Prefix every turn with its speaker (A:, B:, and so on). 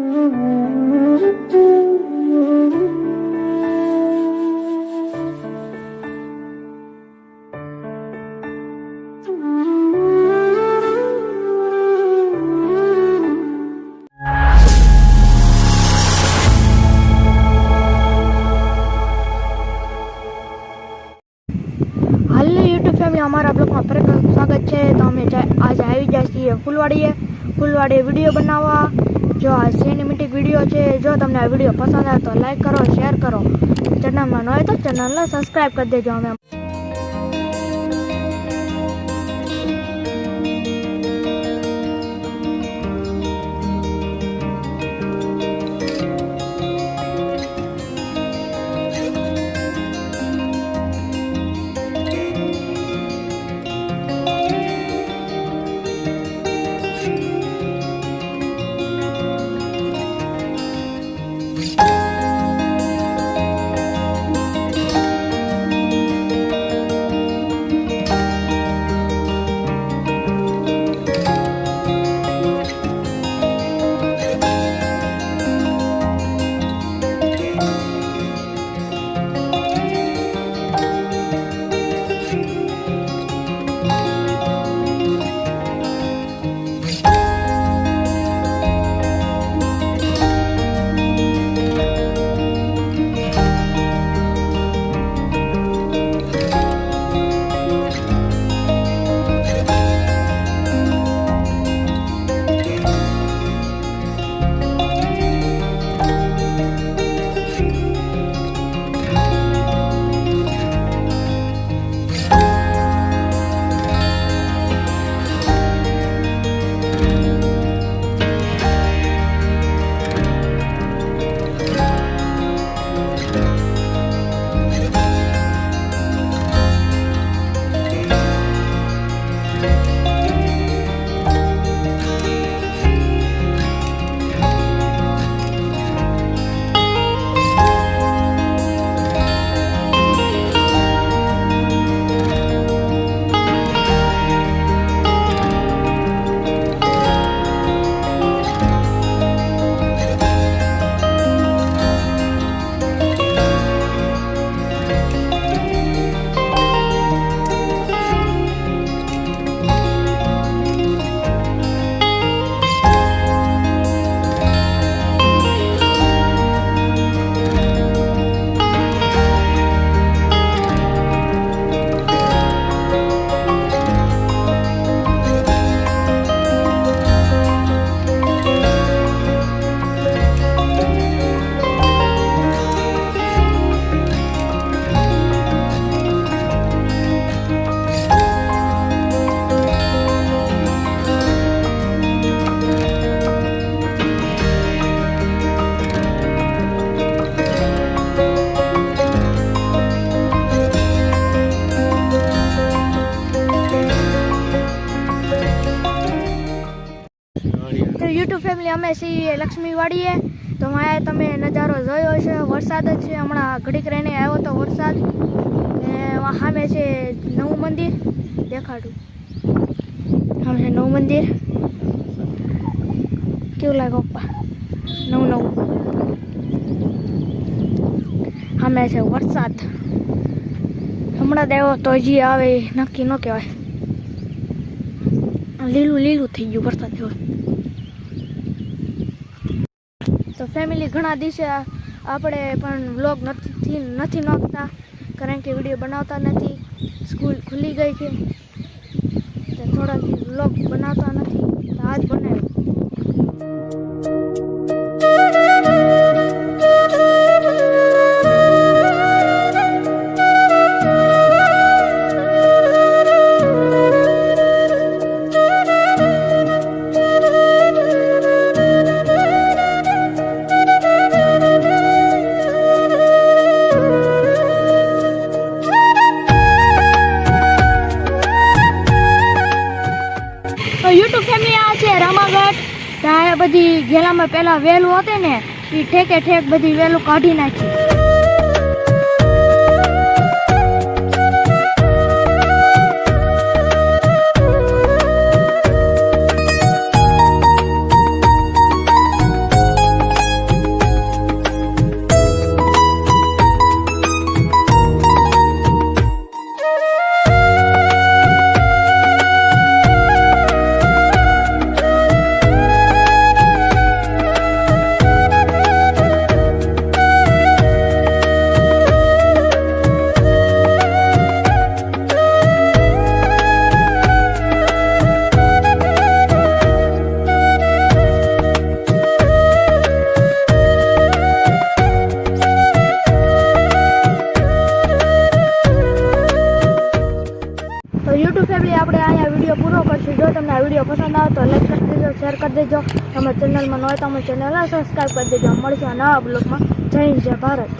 A: YouTube family અમારા બ્લોગમાં ફરી સ્વાગત છે। તો અમે આજે આવી ગયા છીએ ફૂલવાડીએ વિડીયો બનાવવા। જો આ સિનેમેટિક વિડીયો છે। જો તમને આ વિડીયો પસંદ આવે તો લાઈક કરો, શેર કરો, ચેનલમાં ન હોય તો ચેનલને સબસ્ક્રાઈબ કરી દેજો। અમે યુટ્યુબ ફેમિલી અમે છીએ લક્ષ્મીવાડીએ। તો અહીંયા તમે નજારો જોયો છે। વરસાદ જ છે, હમણાં ઘડીક રહીને આવ્યો તો વરસાદ। ને સામે છે નવું મંદિર, દેખાડું સામે છે નવું મંદિર। કેવું લાગે પપ્પા? નવું સામે છે વરસાદ, હમણાં જ આવ્યો તો હજી આવે નક્કી ન કહેવાય। લીલું થઈ ગયું વરસાદ જેવું। તો ફેમિલી ઘણા દિવસે આપણે પણ વ્લોગ નથી નાખતા, કારણ કે વિડીયો બનાવતા નથી। સ્કૂલ ખુલી ગઈ છે તો થોડા દિવસ વ્લોગ બનાવતા નથી, તો આજ બનાવ્યો। યુટ્યુબ ફેમિલી આ છે રામાગઢ। ત્યાં બધી ગેલામાં પેલા વેલું હતી ને, એ ઠેક બધી વેલું કાઢી નાખી। આપણે અહીંયા વિડીયો પૂરો કરશું. જો તમને આ વિડીયો પસંદ આવે તો લાઈક કરી દેજો, શેર કરી દેજો. તમે ચેનલમાં ન હોય તો અમે ચેનલને સબસ્ક્રાઈબ કરી દેજો. મળશે નવા બ્લોગમાં. જય હિન્દ, જય ભારત.